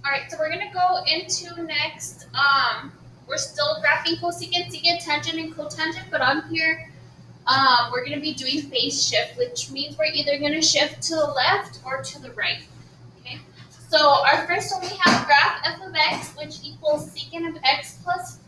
Alright, so we're going to go into next, we're still graphing cosecant, secant, tangent, and cotangent, but on here, we're going to be doing phase shift, which means we're either going to shift to the left or to the right. Okay. So our first one, we have graph f of x, which equals secant of x plus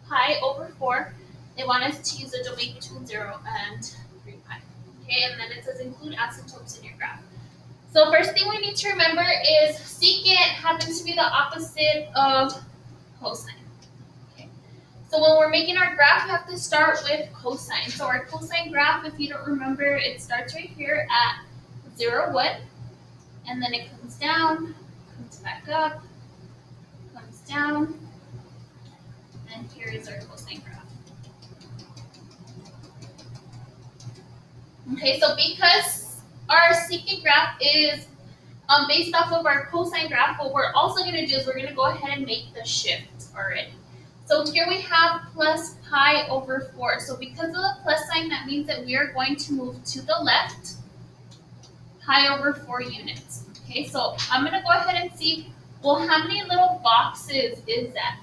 pi over 4. They want us to use a domain between 0 and 3 pi. Okay, and then it says include asymptotes in your graph. So first thing we need to remember is secant happens to be the opposite of cosine. Okay. So when we're making our graph, we have to start with cosine. So our cosine graph, if you don't remember, it starts right here at 0, 1, and then it comes down, comes back up, comes down, and here is our cosine graph. Okay, so because our secant graph is based off of our cosine graph, what we're also going to do is we're going to go ahead and make the shift already. So here we have plus pi over 4. So because of the plus sign, that means that we are going to move to the left pi over 4 units. Okay, so I'm going to go ahead and see, well, how many little boxes is that?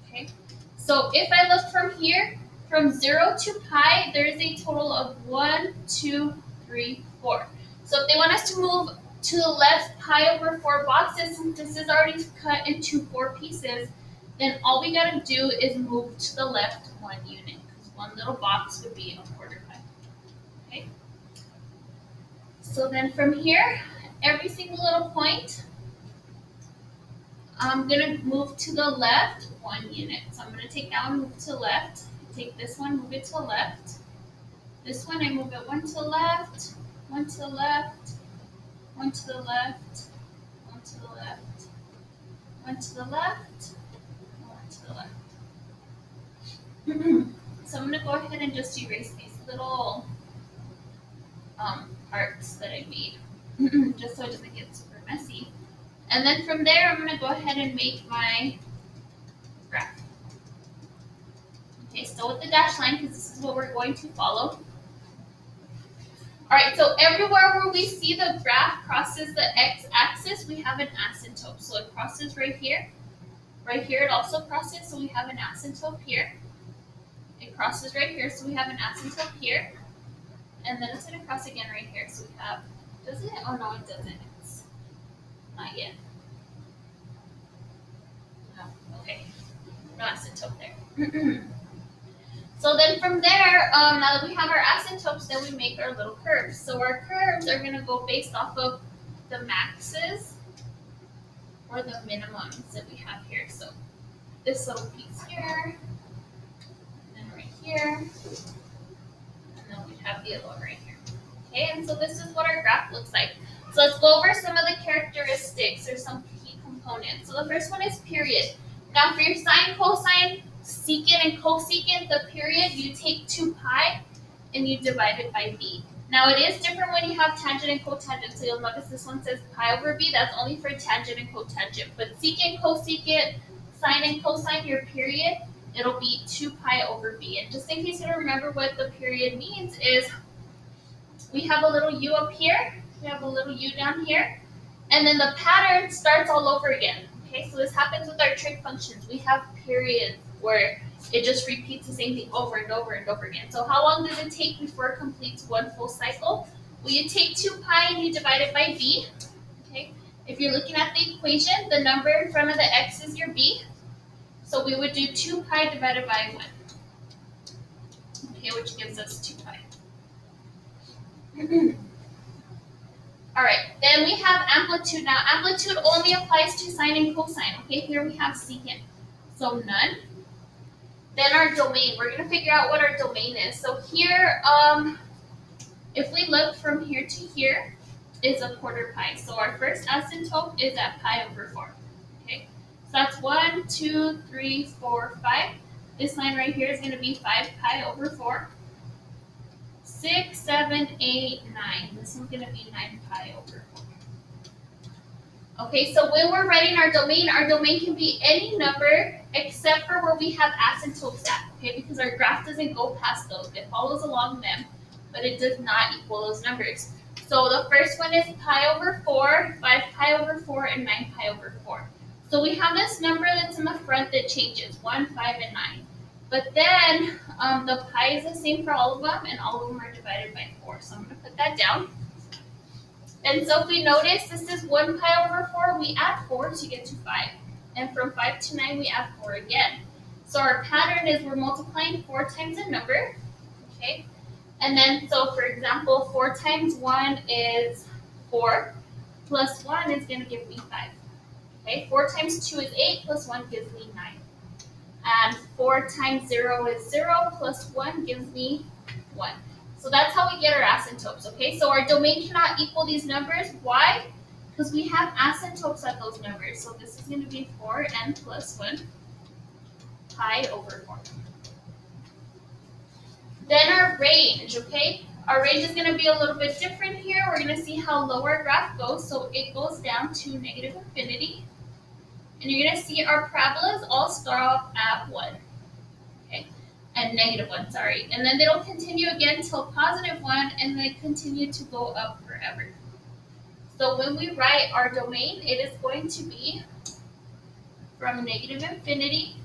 Okay, so if I look from here, from 0 to pi, there is a total of 1, 2, 3, 4. So if they want us to move to the left pi over 4 boxes, since this is already cut into 4 pieces, then all we gotta do is move to the left 1 unit, because 1 little box would be a quarter pi. Okay. So then from here, every single little point, I'm gonna move to the left 1 unit. So I'm gonna take that one, move to the left. Take this one, move it to the left. This one, I move it 1 to the left, 1 to the left, 1 to the left, 1 to the left, 1 to the left, 1 to the left. So I'm going to go ahead and just erase these little parts that I made, just so it doesn't get super messy. And then from there, I'm going to go ahead and make my graph. Okay, still with the dashed line, because this is what we're going to follow. Alright, so everywhere where we see the graph crosses the x-axis, we have an asymptote. So it crosses right here. Right here it also crosses, so we have an asymptote here. It crosses right here, so we have an asymptote here. And then it's going to cross again right here, so we have, does it? Oh no, it doesn't. It's not yet. Oh, okay. No asymptote there. So then from there, now that we have our asymptotes, then we make our little curves. So our curves are going to go based off of the maxes or the minimums that we have here. So this little piece here, and then right here, and then we have the other one right here. Okay, and so this is what our graph looks like. So let's go over some of the characteristics or some key components. So the first one is period. Now for your sine, cosine, secant, and cosecant, the period, you take 2 pi and you divide it by b. Now it is different when you have tangent and cotangent, so you'll notice this one says pi over b, that's only for tangent and cotangent. But secant, cosecant, sine, and cosine, your period, it'll be 2 pi over b. And just in case you don't remember what the period means is, we have a little u up here, we have a little u down here, and then the pattern starts all over again. Okay, so this happens with our trig functions. We have periods where it just repeats the same thing over and over and over again. So how long does it take before it completes 1 full cycle? Well, you take 2 pi and you divide it by b. Okay, if you're looking at the equation, the number in front of the x is your b. So we would do 2 pi divided by 1. Okay, which gives us 2 pi. All right, then we have amplitude. Now, amplitude only applies to sine and cosine. Okay, here we have secant, so none. Then our domain, we're going to figure out what our domain is. So here, if we look from here to here, is a quarter pi. So our first asymptote is at pi over 4. Okay, so that's 1, 2, 3, 4, 5. This line right here is going to be 5 pi over 4. 6, 7, 8, 9. This one's going to be 9 pi over 4. Okay, so when we're writing our domain can be any number except for where we have asymptotes at, okay, because our graph doesn't go past those. It follows along them, but it does not equal those numbers. So the first one is pi over 4, 5 pi over 4, and 9 pi over 4. So we have this number that's in the front that changes, 1, 5, and 9. But then the pi is the same for all of them, and all of them are divided by 4. So I'm going to put that down. And so if we notice, this is 1 pi over 4, we add 4 to get to 5. And from 5 to 9, we add 4 again. So our pattern is we're multiplying 4 times a number, okay? And then, so for example, 4 times 1 is 4, plus 1 is going to give me 5. Okay, 4 times 2 is 8, plus 1 gives me 9. And 4 times 0 is 0, plus 1 gives me 1. So that's how we get our asymptotes, okay? So our domain cannot equal these numbers. Why? Because we have asymptotes at those numbers. So this is going to be 4n plus 1 pi over 4. Then our range, okay? Our range is going to be a little bit different here. We're going to see how low our graph goes. So it goes down to negative infinity. And you're going to see our parabolas all start off at 1. Okay? And negative 1, sorry. And then they don't continue again till positive 1, and they continue to go up forever. So when we write our domain, it is going to be from negative infinity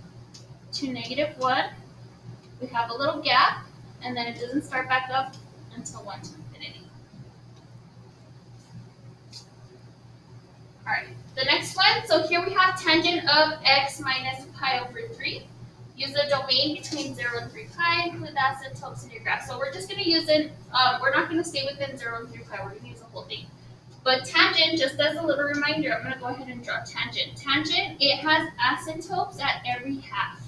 to negative 1. We have a little gap, and then it doesn't start back up until 1 to infinity. All right, the next one. So here we have tangent of x minus pi over 3. Use the domain between 0 and 3 pi. Include the asymptotes in your graph. So we're just going to use it. We're not going to stay within 0 and 3 pi. We're going to use the whole thing. But tangent, just as a little reminder, I'm going to go ahead and draw tangent. Tangent, it has asymptotes at every half.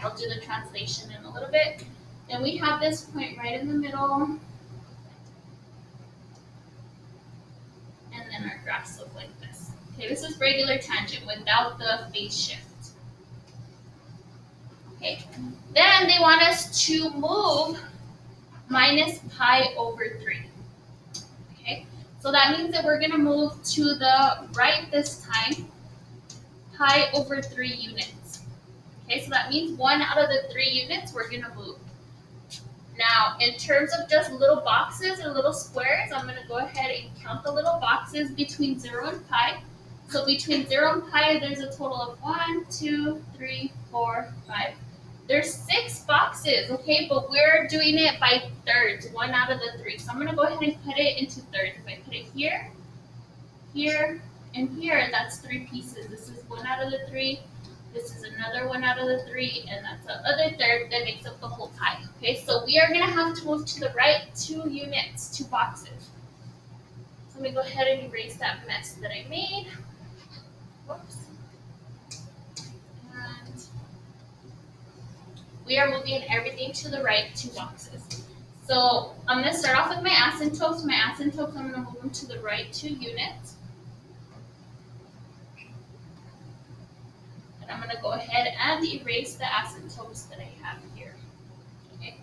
I'll do the translation in a little bit. Then we have this point right in the middle. And then our graphs look like this. Okay, this is regular tangent without the phase shift. Okay, then they want us to move minus pi over 3. Okay, so that means that we're going to move to the right this time, pi over 3 units. Okay, so that means 1 out of the 3 units we're going to move. Now, in terms of just little boxes or little squares, I'm going to go ahead and count the little boxes between 0 and pi. So between 0 and pi, there's a total of 1, 2, 3, 4, 5. There's 6 boxes, okay? But we're doing it by thirds, 1 out of the 3. So I'm going to go ahead and put it into thirds. If I put it here, here, and here, that's 3 pieces. This is 1 out of the 3. This is another 1 out of the 3, and that's the other third that makes up the whole pie. Okay, so we are going to have to move to the right 2 units, 2 boxes. So let me go ahead and erase that mess that I made. Whoops. And we are moving everything to the right 2 boxes. So I'm going to start off with my asymptotes. My asymptotes, I'm going to move them to the right 2 units. And I'm going to go ahead and erase the asymptotes that I have here. Okay.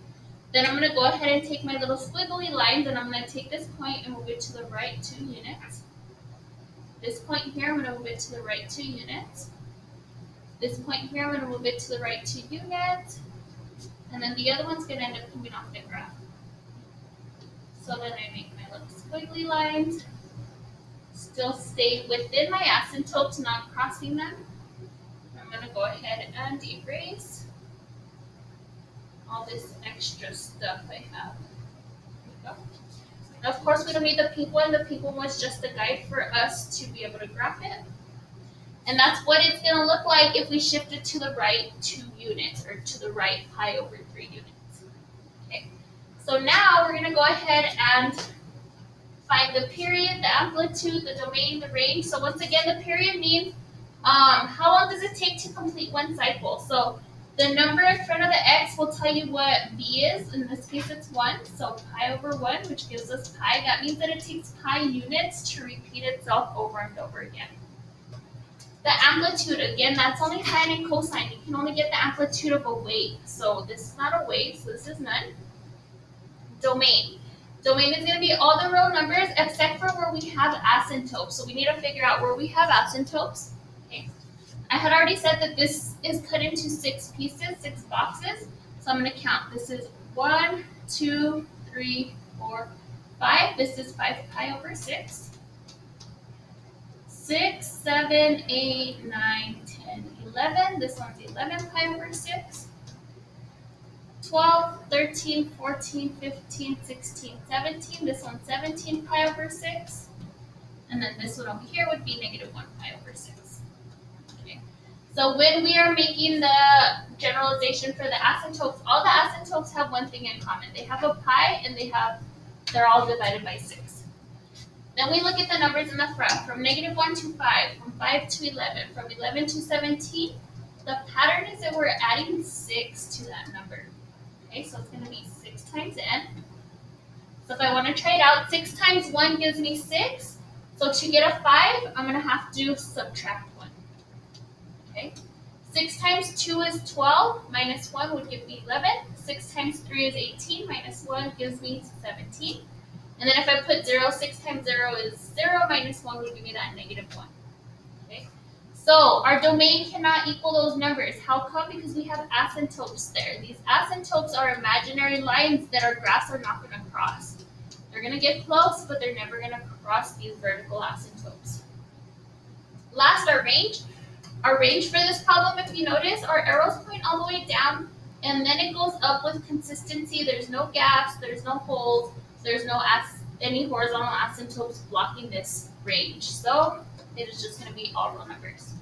Then I'm going to go ahead and take my little squiggly lines, and I'm going to take this point and move it to the right 2 units. This point here, I'm going to move it to the right 2 units. This point here, I'm going to move it to the right 2 units. And then the other one's going to end up coming off the graph. So then I make my little squiggly lines. Still stay within my asymptotes, not crossing them. I'm going to go ahead and erase all this extra stuff I have. There we go. Now, of course, we don't need the pink one. The pink one was just a guide for us to be able to graph it. And that's what it's going to look like if we shift it to the right 2 units, or to the right pi over 3 units. Okay. So now we're going to go ahead and find the period, the amplitude, the domain, the range. So once again, the period means how long does it take to complete 1 cycle? So the number in front of the x will tell you what b is. In this case, it's 1. So pi over 1, which gives us pi. That means that it takes pi units to repeat itself over and over again. The amplitude, again, that's only sine and cosine. You can only get the amplitude of a wave. So this is not a wave, so this is none. Domain. Domain is going to be all the real numbers except for where we have asymptotes. So we need to figure out where we have asymptotes. Okay. I had already said that this is cut into 6 pieces, 6 boxes. So I'm going to count. This is 1, 2, 3, 4, 4, 5. This is 5 pi over 6. 6, 7, 8, 9, 10, 11. This one's 11 pi over 6. 12, 13, 14, 15, 16, 17. This one's 17 pi over 6. And then this one over here would be negative 1 pi over 6. Okay. So when we are making the generalization for the asymptotes, all the asymptotes have one thing in common. They have a pi and they're all divided by 6. Then we look at the numbers in the front, from negative 1 to 5, from 5 to 11, from 11 to 17. The pattern is that we're adding 6 to that number. Okay, so it's going to be 6 times n. So if I want to try it out, 6 times 1 gives me 6. So to get a 5, I'm going to have to subtract 1. Okay, 6 times 2 is 12, minus 1 would give me 11. 6 times 3 is 18, minus 1 gives me 17. And then if I put 0, 6 times 0 is 0, minus 1 would give me that negative 1. Okay? So our domain cannot equal those numbers. How come? Because we have asymptotes there. These asymptotes are imaginary lines that our graphs are not going to cross. They're going to get close, but they're never going to cross these vertical asymptotes. Last, our range. Our range for this problem, if you notice, our arrows point all the way down, and then it goes up with consistency. There's no gaps, there's no holes, there's no any horizontal asymptotes blocking this range. So it is just going to be all real numbers.